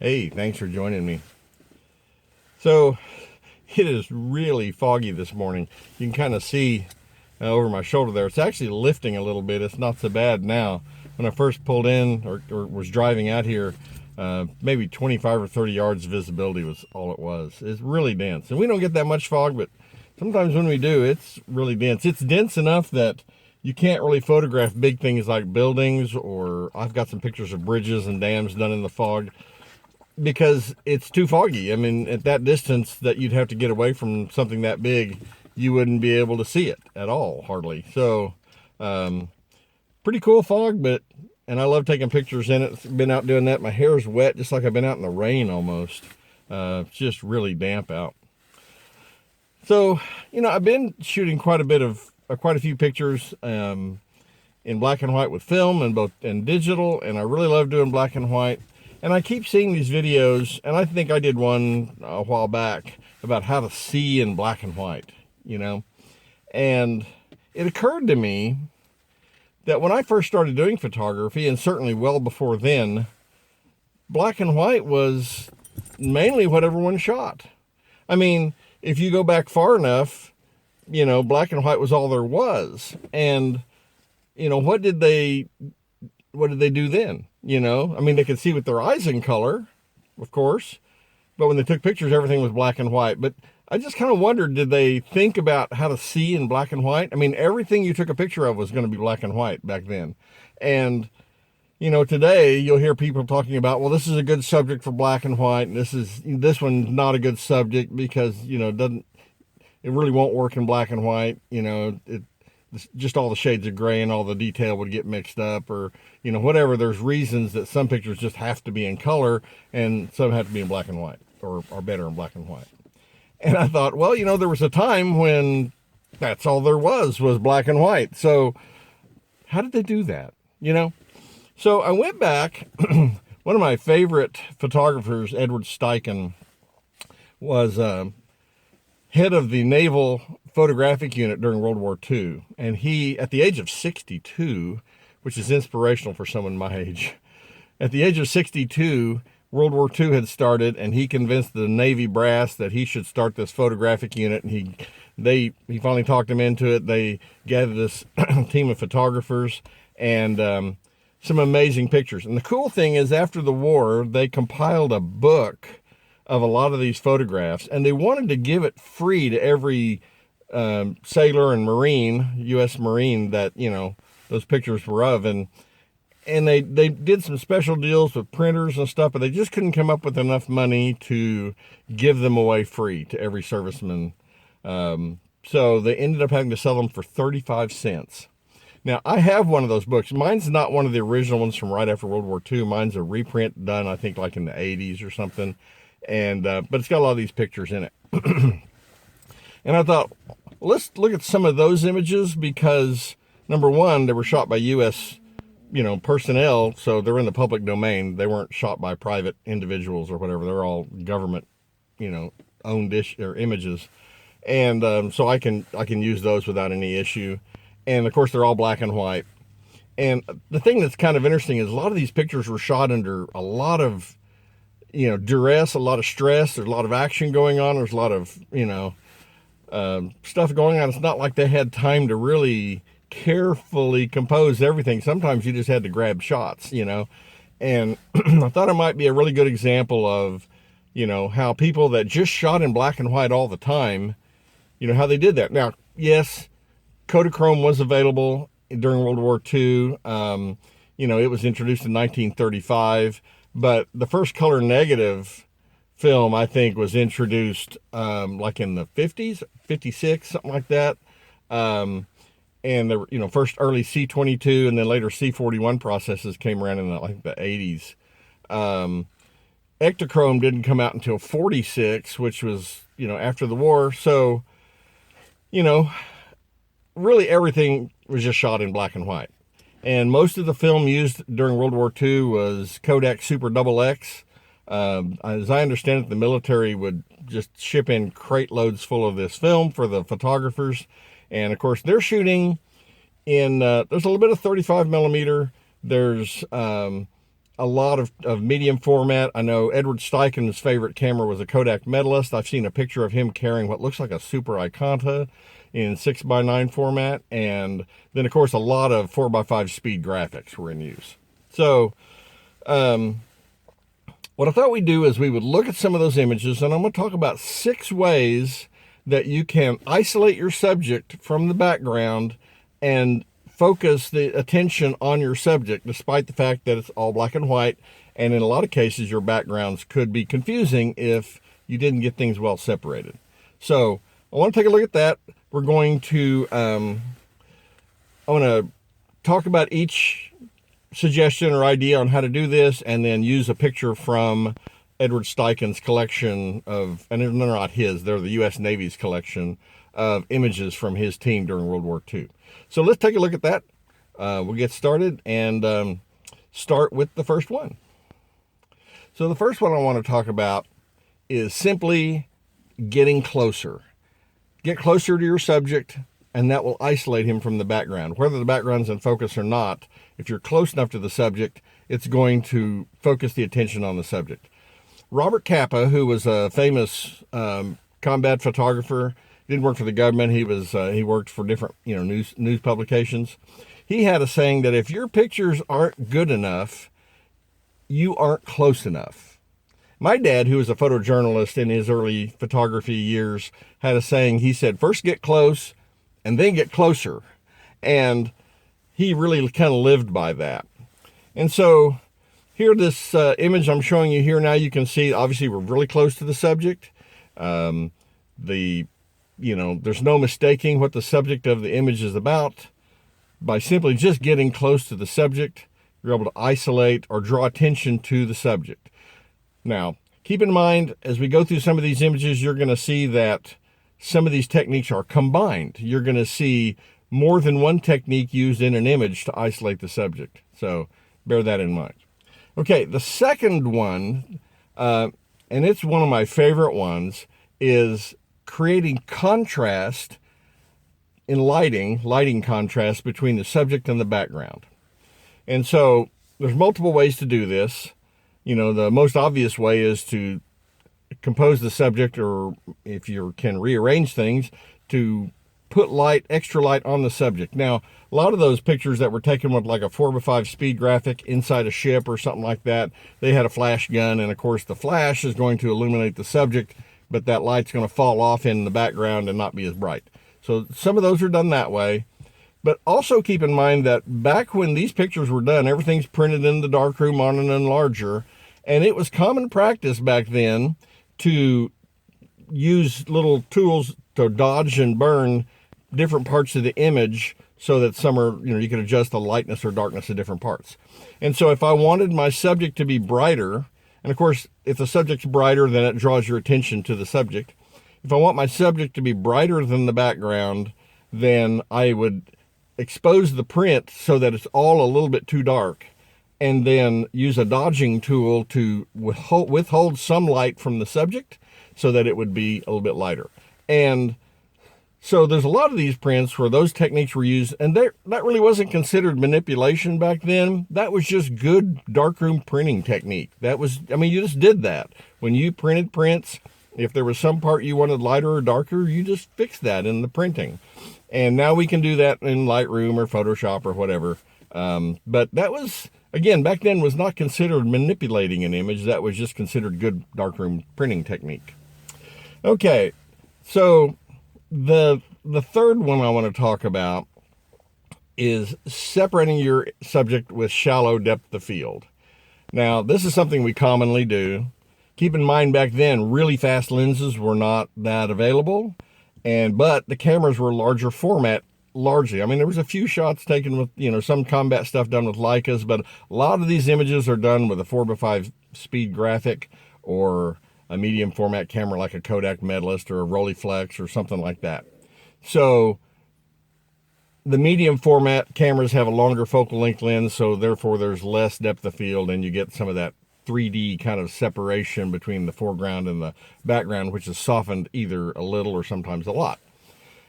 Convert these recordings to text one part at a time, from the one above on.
Hey, thanks for joining me. So, it is really foggy this morning. You can kind of see over my shoulder there. It's actually lifting a little bit. It's not so bad now. When I first pulled in or was driving out here, maybe 25 or 30 yards visibility was all it was. It's really dense. And we don't get that much fog, but sometimes when we do, it's really dense. It's dense enough that you can't really photograph big things like buildings, or I've got some pictures of bridges and dams done in the fog because it's too foggy. I mean, at that distance that you'd have to get away from something that big, you wouldn't be able to see it at all, hardly. So, pretty cool fog, and I love taking pictures in it. Been out doing that. My hair's wet, just like I've been out in the rain almost. It's just really damp out. So, I've been shooting quite a few pictures in black and white with film and digital, and I really love doing black and white. And I keep seeing these videos, and I think I did one a while back about how to see in black and white, And it occurred to me that when I first started doing photography, and certainly well before then, black and white was mainly what everyone shot. I mean, if you go back far enough, black and white was all there was. And, what did they do then? I mean, they could see with their eyes in color, of course, but when they took pictures, everything was black and white. But I just kind of wondered, did they think about how to see in black and white? I mean, everything you took a picture of was going to be black and white back then. And, today you'll hear people talking about, well, this is a good subject for black and white, and this one's not a good subject because, it really won't work in black and white. Just all the shades of gray and all the detail would get mixed up, or whatever. There's reasons that some pictures just have to be in color and some have to be in black and white, or are better in black and white. And I thought, well, there was a time when that's all there was black and white. So how did they do that? So I went back. One of my favorite photographers, Edward Steichen, was head of the Naval Photographic Unit during World War II. And he, at the age of 62, which is inspirational for someone my age, at the age of 62, World War II had started, and he convinced the Navy brass that he should start this photographic unit. And he finally talked him into it. They gathered this team of photographers and some amazing pictures. And the cool thing is, after the war, they compiled a book of a lot of these photographs, and they wanted to give it free to every sailor and Marine, U.S. Marine, that, those pictures were of. And they did some special deals with printers and stuff, but they just couldn't come up with enough money to give them away free to every serviceman. So they ended up having to sell them for 35 cents. Now, I have one of those books. Mine's not one of the original ones from right after World War II. Mine's a reprint done, I think, like in the 80s or something. And but it's got a lot of these pictures in it. And I thought, let's look at some of those images because, number one, they were shot by U.S. personnel, so they're in the public domain. They weren't shot by private individuals or whatever. They're all government, owned images, and so I can use those without any issue. And of course, they're all black and white. And the thing that's kind of interesting is a lot of these pictures were shot under a lot of, duress, a lot of stress. There's a lot of action going on. There's a lot of, stuff going on. It's not like they had time to really carefully compose everything. Sometimes you just had to grab shots, and I thought it might be a really good example of, how people that just shot in black and white all the time, how they did that. Now, yes, Kodachrome was available during World War II. It was introduced in 1935, but the first color negative film, I think, was introduced like in the 50s, 56, something like that. And the first early C22 and then later C41 processes came around in the 80s. Ektachrome didn't come out until 46, which was, after the war. So, really everything was just shot in black and white. And most of the film used during World War II was Kodak Super Double X. As I understand it, the military would just ship in crate loads full of this film for the photographers. And of course, they're shooting in, there's a little bit of 35 millimeter. There's a lot of medium format. I know Edward Steichen's favorite camera was a Kodak Medalist. I've seen a picture of him carrying what looks like a Super Iconta in 6x9 format. And then, of course, a lot of 4x5 speed graphics were in use. So what I thought we'd do is we would look at some of those images, and I'm going to talk about 6 ways that you can isolate your subject from the background and focus the attention on your subject, despite the fact that it's all black and white. And in a lot of cases, your backgrounds could be confusing if you didn't get things well separated. So I want to take a look at that. We're going to, I want to talk about each suggestion or idea on how to do this, and then use a picture from Edward Steichen's collection of, and they're not his, they're the U.S. Navy's collection of images from his team during World War II. So let's take a look at that. We'll get started and start with the first one. So the first one I want to talk about is simply getting closer. Get closer to your subject, and that will isolate him from the background. Whether the background's in focus or not, if you're close enough to the subject, it's going to focus the attention on the subject. Robert Capa, who was a famous combat photographer, didn't work for the government. He worked for different news publications. He had a saying that if your pictures aren't good enough, you aren't close enough. My dad, who was a photojournalist in his early photography years, had a saying. He said, first get close and then get closer. And he really kind of lived by that. And so here, this image I'm showing you here now, you can see, obviously, we're really close to the subject. There's no mistaking what the subject of the image is about. By simply just getting close to the subject, you're able to isolate or draw attention to the subject. Now, keep in mind, as we go through some of these images, you're going to see that some of these techniques are combined. You're going to see more than one technique used in an image to isolate the subject. So bear that in mind. Okay, the second one, and it's one of my favorite ones, is creating contrast in lighting contrast between the subject and the background. And so there's multiple ways to do this. The most obvious way is to compose the subject, or if you can rearrange things, to put extra light on the subject. Now, a lot of those pictures that were taken with like a 4x5 speed graphic inside a ship or something like that, they had a flash gun, and of course the flash is going to illuminate the subject, but that light's going to fall off in the background and not be as bright. So some of those are done that way. But also keep in mind that back when these pictures were done, everything's printed in the darkroom on an enlarger, and it was common practice back then to use little tools to dodge and burn different parts of the image so that some are, you can adjust the lightness or darkness of different parts. And so if I wanted my subject to be brighter, and of course, if the subject's brighter, then it draws your attention to the subject. If I want my subject to be brighter than the background, then I would expose the print so that it's all a little bit too dark, and then use a dodging tool to withhold some light from the subject so that it would be a little bit lighter. And so there's a lot of these prints where those techniques were used, and that really wasn't considered manipulation back then. That was just good darkroom printing technique. You just did that. When you printed prints, if there was some part you wanted lighter or darker, you just fixed that in the printing. And now we can do that in Lightroom or Photoshop or whatever. But that was, again, back then was not considered manipulating an image. That was just considered good darkroom printing technique. Okay, so the third one I want to talk about is separating your subject with shallow depth of field. Now, this is something we commonly do. Keep in mind, back then, really fast lenses were not that available, but the cameras were larger format, largely. There was a few shots taken with, some combat stuff done with Leicas, but a lot of these images are done with a 4x5 speed graphic or a medium format camera like a Kodak Medalist or a Rolleiflex or something like that. So the medium format cameras have a longer focal length lens, so therefore there's less depth of field, and you get some of that 3D kind of separation between the foreground and the background, which is softened either a little or sometimes a lot.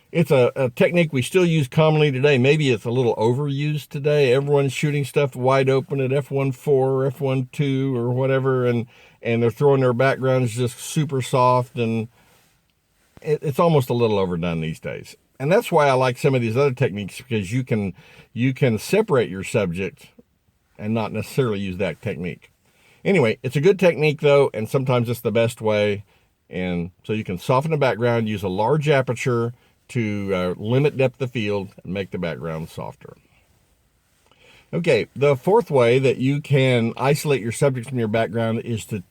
It's a technique we still use commonly today. Maybe it's a little overused today. Everyone's shooting stuff wide open at f1.4 or f1.2 or whatever, and they're throwing their backgrounds just super soft, and it's almost a little overdone these days. And that's why I like some of these other techniques, because you can separate your subject and not necessarily use that technique. Anyway, it's a good technique though, and sometimes it's the best way. And so you can soften the background, use a large aperture to limit depth of field and make the background softer. Okay, the fourth way that you can isolate your subject from your background is to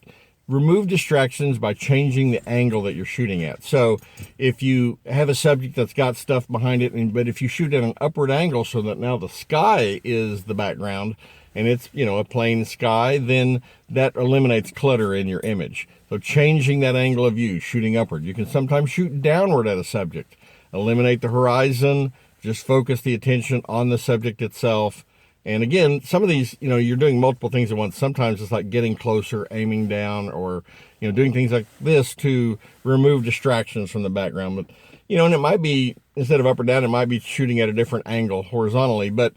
remove distractions by changing the angle that you're shooting at. So if you have a subject that's got stuff behind it, but if you shoot at an upward angle so that now the sky is the background and it's, a plain sky, then that eliminates clutter in your image. So changing that angle of view, shooting upward. You can sometimes shoot downward at a subject. Eliminate the horizon, just focus the attention on the subject itself. And again, some of these, you're doing multiple things at once. Sometimes it's like getting closer, aiming down, or, doing things like this to remove distractions from the background. But, and it might be, instead of up or down, it might be shooting at a different angle horizontally. But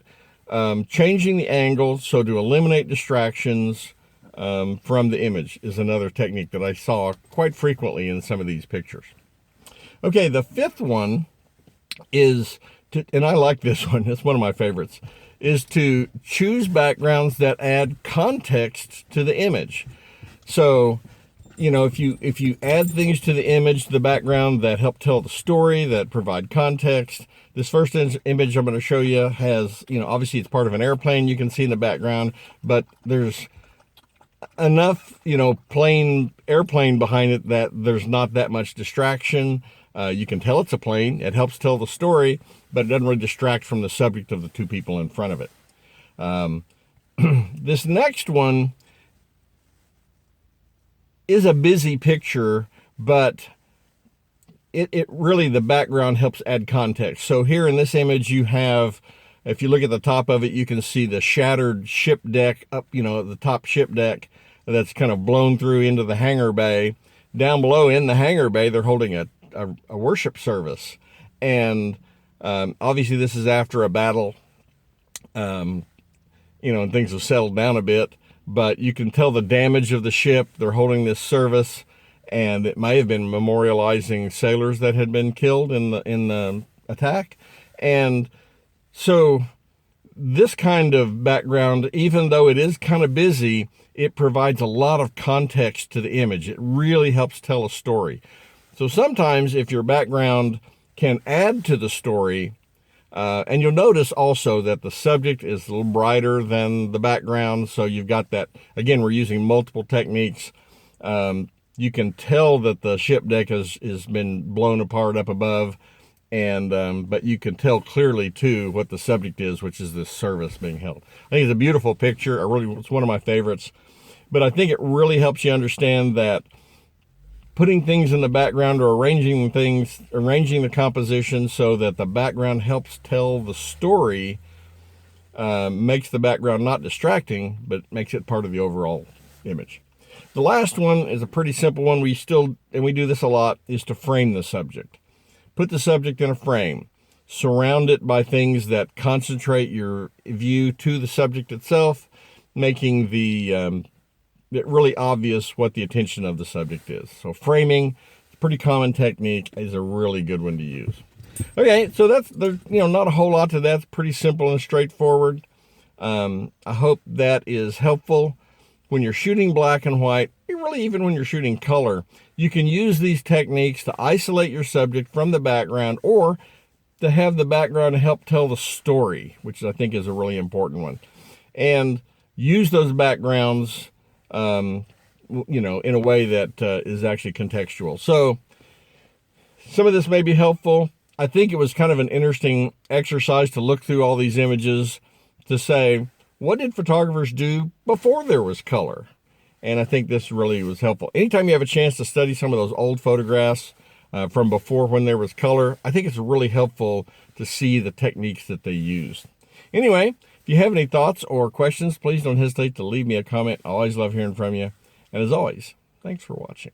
changing the angle so to eliminate distractions from the image is another technique that I saw quite frequently in some of these pictures. Okay, the fifth one is, and I like this one, it's one of my favorites, is to choose backgrounds that add context to the image. So, if you add things to the image, the background that help tell the story, that provide context. This first image I'm going to show you has, obviously it's part of an airplane you can see in the background, but there's enough, plain airplane behind it that there's not that much distraction. You can tell it's a plane. It helps tell the story, but it doesn't really distract from the subject of the two people in front of it. This next one is a busy picture, but it really, the background helps add context. So here in this image, you have, if you look at the top of it, you can see the shattered ship deck up, the top ship deck that's kind of blown through into the hangar bay. Down below in the hangar bay, they're holding a worship service. And obviously this is after a battle, and things have settled down a bit, but you can tell the damage of the ship. They're holding this service, and it may have been memorializing sailors that had been killed in the attack. And so this kind of background, even though it is kind of busy, it provides a lot of context to the image. It really helps tell a story. So sometimes if your background can add to the story, and you'll notice also that the subject is a little brighter than the background. So you've got that, again, we're using multiple techniques. You can tell that the ship deck has been blown apart up above, and but you can tell clearly too what the subject is, which is this service being held. I think it's a beautiful picture. It's one of my favorites, but I think it really helps you understand that putting things in the background or arranging the composition so that the background helps tell the story, makes the background not distracting, but makes it part of the overall image. The last one is a pretty simple one. We do this a lot, is to frame the subject. Put the subject in a frame. Surround it by things that concentrate your view to the subject itself, making it really obvious what the attention of the subject is. So framing, it's a pretty common technique, is a really good one to use. Okay, so there's not a whole lot to that. It's pretty simple and straightforward. I hope that is helpful. When you're shooting black and white, really even when you're shooting color, you can use these techniques to isolate your subject from the background, or to have the background help tell the story, which I think is a really important one. And use those backgrounds in a way that is actually contextual. So some of this may be helpful. I think it was kind of an interesting exercise to look through all these images to say, what did photographers do before there was color? And I think this really was helpful. Anytime you have a chance to study some of those old photographs from before when there was color, I think it's really helpful to see the techniques that they used. Anyway, if you have any thoughts or questions, please don't hesitate to leave me a comment. I always love hearing from you. And as always, thanks for watching.